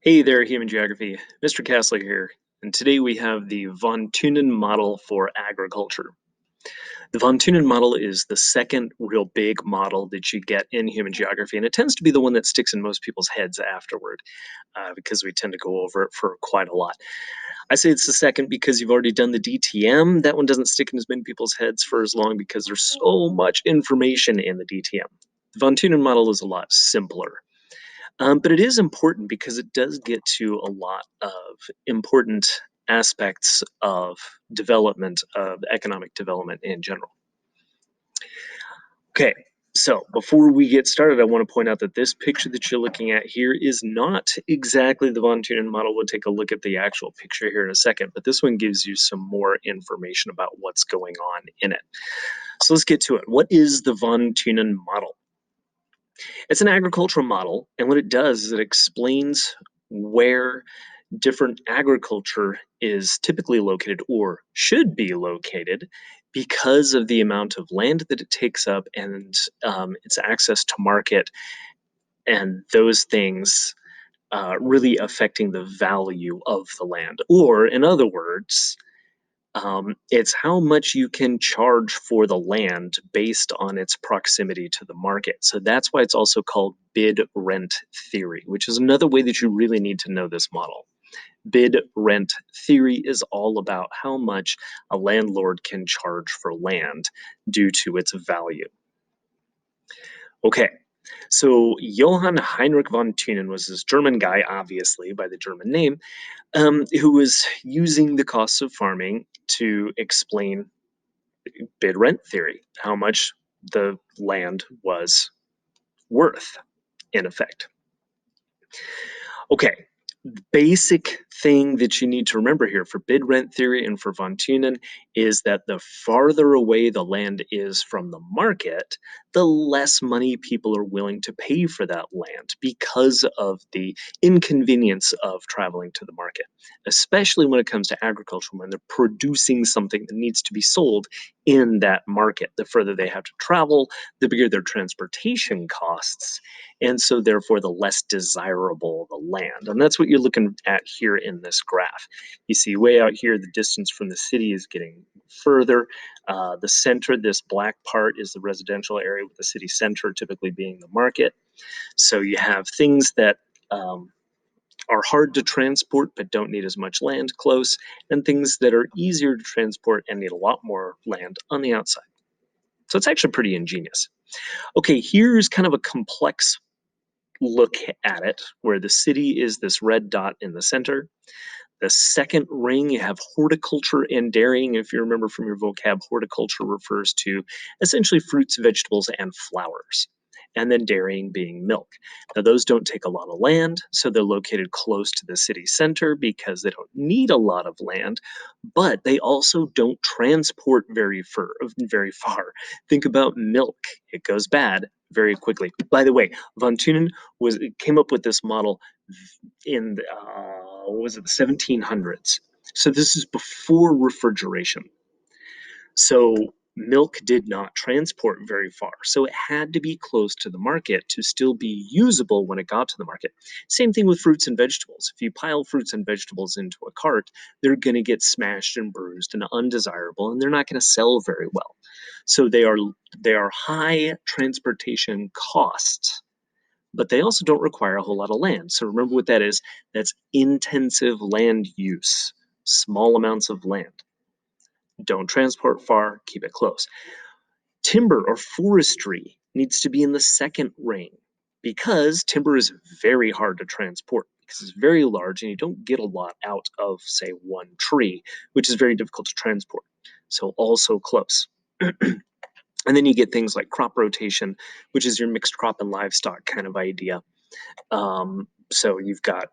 Hey there, Human Geography. Mr. Kessler here, and today we have the von Thunen model for agriculture. The von Thunen model is the second real big model that you get in human geography, and it tends to be the one that sticks in most people's heads afterward because we tend to go over it for quite a lot. I say it's the second because you've already done the DTM. That one doesn't stick in as many people's heads for as long because there's so much information in the DTM. The von Thunen model is a lot simpler. But it is important because it does get to a lot of important aspects of development, of economic development in general. Okay, so before we get started, I want to point out that this picture that you're looking at here is not exactly the von Thunen model. We'll take a look at the actual picture here in a second, but this one gives you some more information about what's going on in it. So let's get to it. What is the von Thunen model? It's an agricultural model, and what it does is it explains where different agriculture is typically located or should be located because of the amount of land that it takes up and its access to market and those things really affecting the value of the land. Or, in other words, it's how much you can charge for the land based on its proximity to the market. So that's why it's also called bid rent theory, which is another way that you really need to know this model. Bid rent theory is all about how much a landlord can charge for land due to its value. Okay, so Johann Heinrich von Thunen was this German guy, obviously by the German name, who was using the costs of farming to explain bid rent theory, how much the land was worth, in effect. Okay, basic thing that you need to remember here for bid rent theory and for von Thunen is that the farther away the land is from the market, the less money people are willing to pay for that land because of the inconvenience of traveling to the market, especially when it comes to agriculture, when they're producing something that needs to be sold in that market. The further they have to travel, the bigger their transportation costs, and so therefore the less desirable the land. And that's what you're looking at here in this graph. You see way out here, the distance from the city is getting further. The center, this black part, is the residential area, with the city center typically being the market. So you have things that are hard to transport but don't need as much land close, and things that are easier to transport and need a lot more land on the outside. So it's actually pretty ingenious. Okay, here's kind of a complex look at it, where the city is this red dot in the center. The second ring, you have horticulture and dairying. If you remember from your vocab, horticulture refers to essentially fruits, vegetables, and flowers. And then dairying being milk. Now, those don't take a lot of land, so they're located close to the city center because they don't need a lot of land, but they also don't transport very far. Think about milk. It goes bad very quickly. By the way, von Thunen came up with this model in what was it, the 1700s. So this is before refrigeration. So milk did not transport very far. So it had to be close to the market to still be usable when it got to the market. Same thing with fruits and vegetables. If you pile fruits and vegetables into a cart, they're going to get smashed and bruised and undesirable, and they're not going to sell very well. So they are high transportation costs, but they also don't require a whole lot of land. So remember what that is. That's intensive land use, small amounts of land. Don't transport far, keep it close. Timber or forestry needs to be in the second ring because timber is very hard to transport because it's very large and you don't get a lot out of, say, one tree, which is very difficult to transport. So also close. And then you get things like crop rotation, which is your mixed crop and livestock kind of idea. So you've got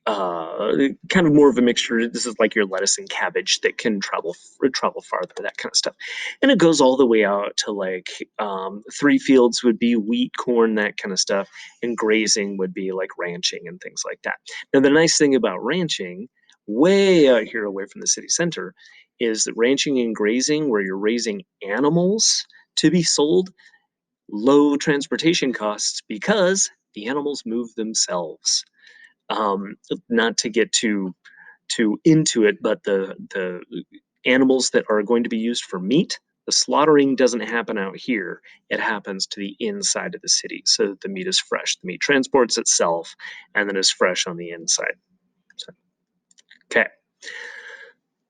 kind of more of a mixture. This is like your lettuce and cabbage that can travel farther, that kind of stuff. And it goes all the way out to like 3 fields would be wheat, corn, that kind of stuff, and grazing would be like ranching and things like that. Now the nice thing about ranching, way out here away from the city center, is that ranching and grazing, where you're raising animals to be sold, low transportation costs because the animals move themselves. Not to get too into it, but the animals that are going to be used for meat, the slaughtering doesn't happen out here. It happens to the inside of the city, so that the meat is fresh. The meat transports itself and then is fresh on the inside. So, okay,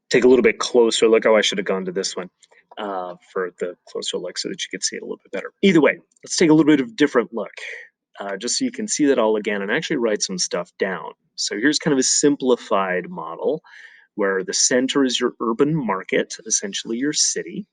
take a little bit closer look. Oh, I should have gone to this one for the closer look so that you could see it a little bit better. Either way, let's take a little bit of different look. Just so you can see that all again and actually write some stuff down. So here's kind of a simplified model where the center is your urban market, essentially your city.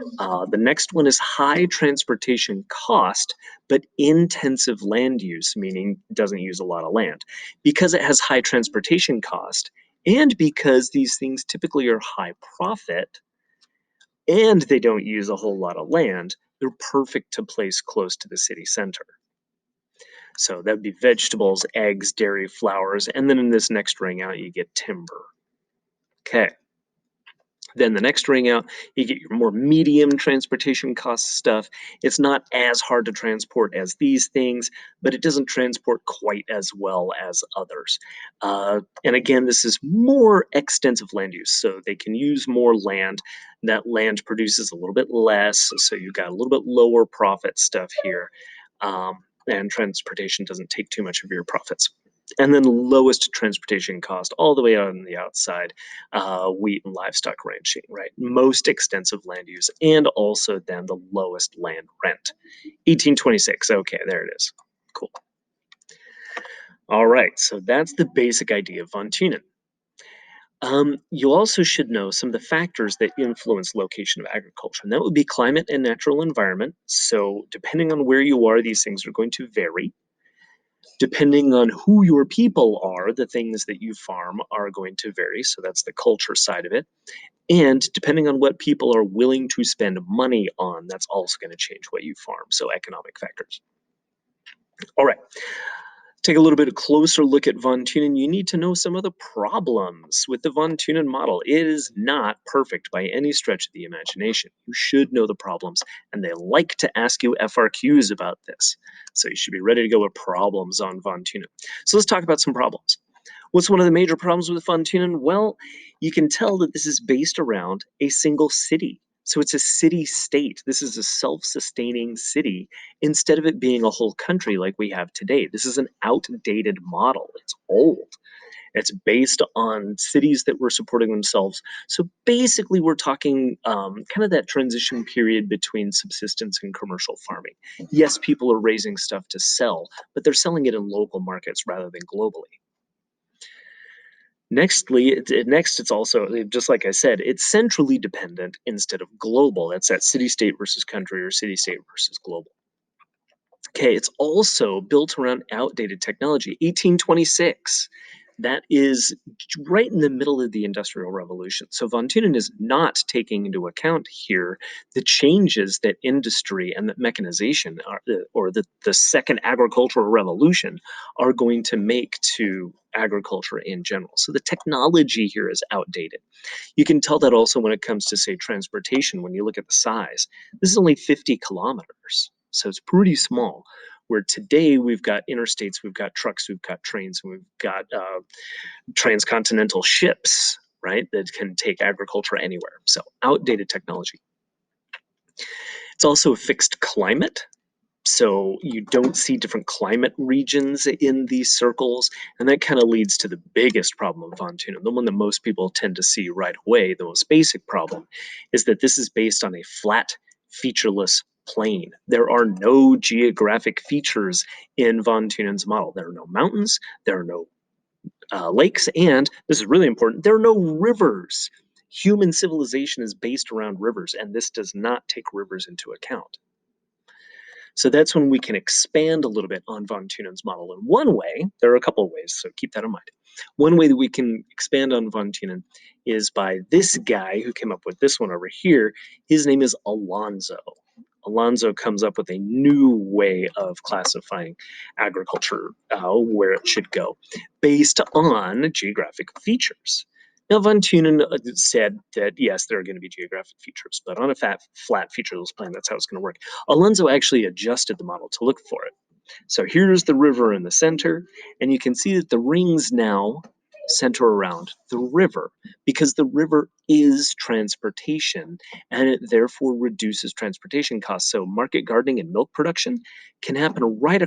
The next one is high transportation cost, but intensive land use, meaning it doesn't use a lot of land. Because it has high transportation cost, and because these things typically are high profit, and they don't use a whole lot of land, they're perfect to place close to the city center. So that would be vegetables, eggs, dairy, flowers, and then in this next ring out, you get timber. Okay. Then the next ring out, you get your more medium transportation cost stuff. It's not as hard to transport as these things, but it doesn't transport quite as well as others. And again, this is more extensive land use, so they can use more land. That land produces a little bit less, so you've got a little bit lower profit stuff here. And transportation doesn't take too much of your profits. And then lowest transportation cost all the way on the outside, wheat and livestock ranching, right? Most extensive land use, and also then the lowest land rent. 1826, okay, there it is. Cool. All right, so that's the basic idea of von Thunen. You also should know some of the factors that influence location of agriculture, and that would be climate and natural environment. So depending on where you are, these things are going to vary. Depending on who your people are, the things that you farm are going to vary. So that's the culture side of it. And depending on what people are willing to spend money on, that's also going to change what you farm. So economic factors. All right. Take a little bit of closer look at von Thunen. You need to know some of the problems with the von Thunen model. It is not perfect by any stretch of the imagination. You should know the problems, and they like to ask you FRQs about this. So you should be ready to go with problems on von Thunen. So let's talk about some problems. What's one of the major problems with von Thunen? Well, you can tell that this is based around a single city. So it's a city state. This is a self sustaining city instead of it being a whole country like we have today. This is an outdated model. It's old. It's based on cities that were supporting themselves. So basically, we're talking kind of that transition period between subsistence and commercial farming. Yes, people are raising stuff to sell, but they're selling it in local markets rather than globally. Next, it's also, just like I said, it's centrally dependent instead of global. That's that city state versus country or city state versus global. Okay, it's also built around outdated technology. 1826, that is right in the middle of the Industrial Revolution. So von Thunen is not taking into account here the changes that industry and that mechanization or the second agricultural revolution are going to make to agriculture in general. So the technology here is outdated. You can tell that also when it comes to, say, transportation. When you look at the size, this is only 50 kilometers. So it's pretty small. Where today we've got interstates, we've got trucks, we've got trains, and we've got transcontinental ships, right, that can take agriculture anywhere. So outdated technology. It's also a fixed climate. So you don't see different climate regions in these circles. And that kind of leads to the biggest problem of von Thunen, the one that most people tend to see right away. The most basic problem is that this is based on a flat, featureless plain. There are no geographic features in von Thunen's model. There are no mountains, there are no lakes, and this is really important, there are no rivers. Human civilization is based around rivers, and this does not take rivers into account. So that's when we can expand a little bit on von Thunen's model. In one way, there are a couple of ways, so keep that in mind. One way that we can expand on von Thunen is by this guy who came up with this one over here. His name is Alonso. Alonso comes up with a new way of classifying agriculture, where it should go, based on geographic features. Now, von Thunen said that, yes, there are going to be geographic features, but on a flat featureless plane, that's how it's going to work. Alonso actually adjusted the model to look for it. So here's the river in the center, and you can see that the rings now center around the river because the river is transportation and it therefore reduces transportation costs. So market gardening and milk production can happen right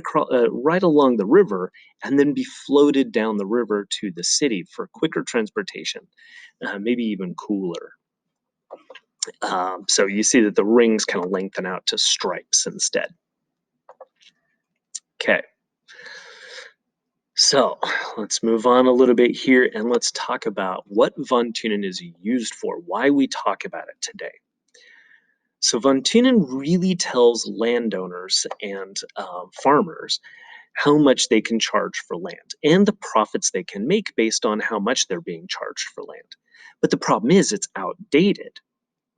along the river and then be floated down the river to the city for quicker transportation, maybe even cooler. So you see that the rings kind of lengthen out to stripes instead. Okay. So let's move on a little bit here and let's talk about what Von Thunen is used for, why we talk about it today. So Von Thunen really tells landowners and farmers how much they can charge for land and the profits they can make based on how much they're being charged for land. But the problem is it's outdated,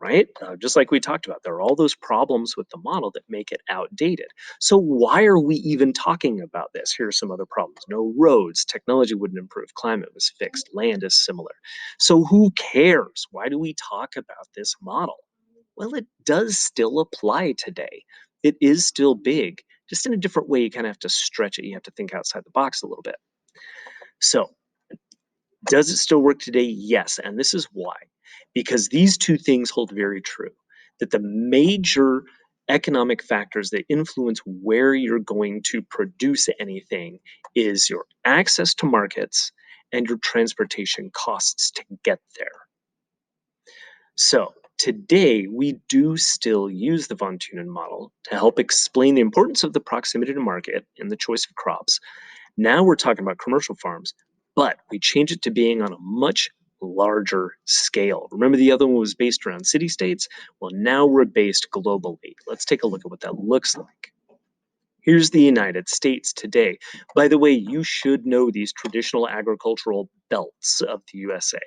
right? Just like we talked about, there are all those problems with the model that make it outdated. So why are we even talking about this? Here are some other problems. No roads, technology wouldn't improve, climate was fixed, land is similar. So who cares? Why do we talk about this model? Well, it does still apply today. It is still big, just in a different way. You kind of have to stretch it. You have to think outside the box a little bit. So does it still work today? Yes. And this is why. Because these two things hold very true that the major economic factors that influence where you're going to produce anything is your access to markets and your transportation costs to get there. So today, we do still use the von Thunen model to help explain the importance of the proximity to market and the choice of crops. Now we're talking about commercial farms, but we change it to being on a much larger scale. Remember the other one was based around city states? Well, now we're based globally. Let's take a look at what that looks like. Here's the United States today. By the way, you should know these traditional agricultural belts of the USA.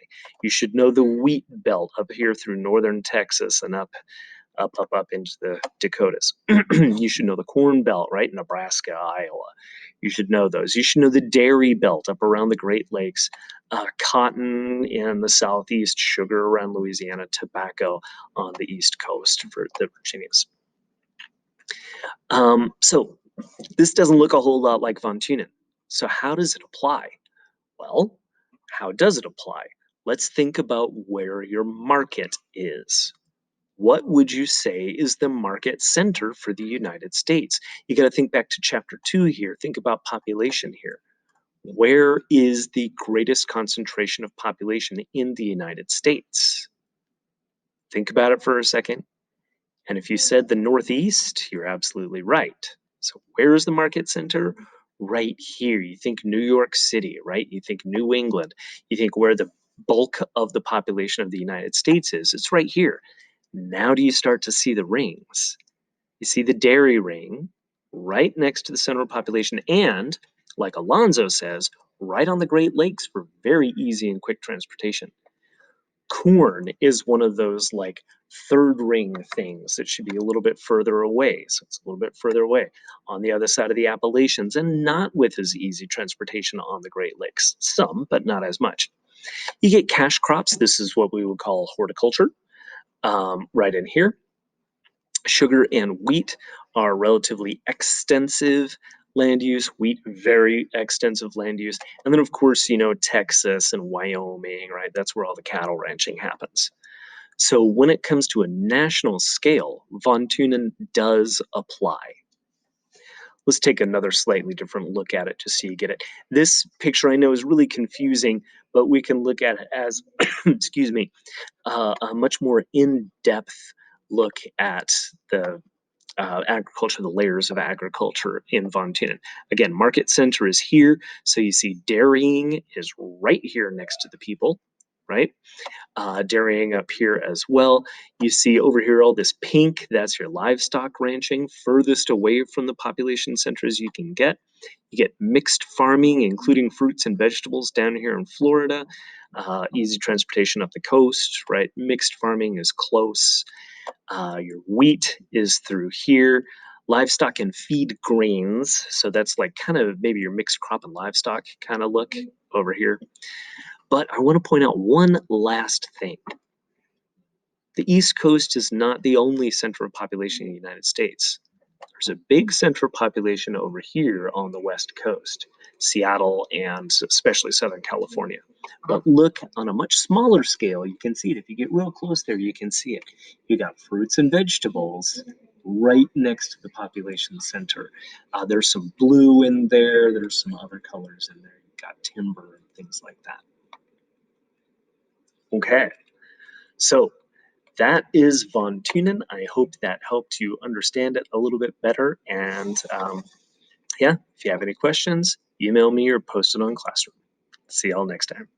You should know the wheat belt up here through northern Texas and up into the Dakotas. You should know the corn belt, right? Nebraska, Iowa. You should know those. You should know the dairy belt up around the Great Lakes, cotton in the Southeast, sugar around Louisiana, tobacco on the East Coast for the Virginias. So this doesn't look a whole lot like Von Thunen. So how does it apply? Well, how does it apply? Let's think about where your market is. What would you say is the market center for the United States? You got to think back to chapter 2 here. Think about population here. Where is the greatest concentration of population in the United States? Think about it for a second. And if you said the Northeast, you're absolutely right. So where is the market center? Right here. You think New York City, right? You think New England. You think where the bulk of the population of the United States is. It's right here. Now do you start to see the rings? You see the dairy ring right next to the center of population and, like Alonzo says, right on the Great Lakes for very easy and quick transportation. Corn is one of those like third ring things that should be a little bit further away. So it's a little bit further away on the other side of the Appalachians and not with as easy transportation on the Great Lakes. Some, but not as much. You get cash crops. This is what we would call horticulture right in here. Sugar and wheat are relatively extensive land use, wheat, very extensive land use. And then, of course, Texas and Wyoming, right? That's where all the cattle ranching happens. So when it comes to a national scale, Von Thunen does apply. Let's take another slightly different look at it just so you get it. This picture I know is really confusing, but we can look at it as, excuse me, a much more in-depth look at the agriculture, the layers of agriculture in Von Thunen. Again, market center is here. So you see dairying is right here next to the people, right? Dairying up here as well. You see over here all this pink, that's your livestock ranching, furthest away from the population centers you can get. You get mixed farming, including fruits and vegetables down here in Florida. Easy transportation up the coast, right? Mixed farming is close. Your wheat is through here. Livestock and feed grains. So that's like kind of maybe your mixed crop and livestock kind of look over here. But I want to point out one last thing. The East Coast is not the only center of population in the United States. There's a big central population over here on the West Coast, Seattle and especially Southern California. But look on a much smaller scale, you can see it. If you get real close there, you can see it. You got fruits and vegetables right next to the population center. There's some blue in there, there's some other colors in there. You've got timber and things like that. Okay, so that is von Thunen. I hope that helped you understand it a little bit better. And yeah, if you have any questions, email me or post it on Classroom. See y'all next time.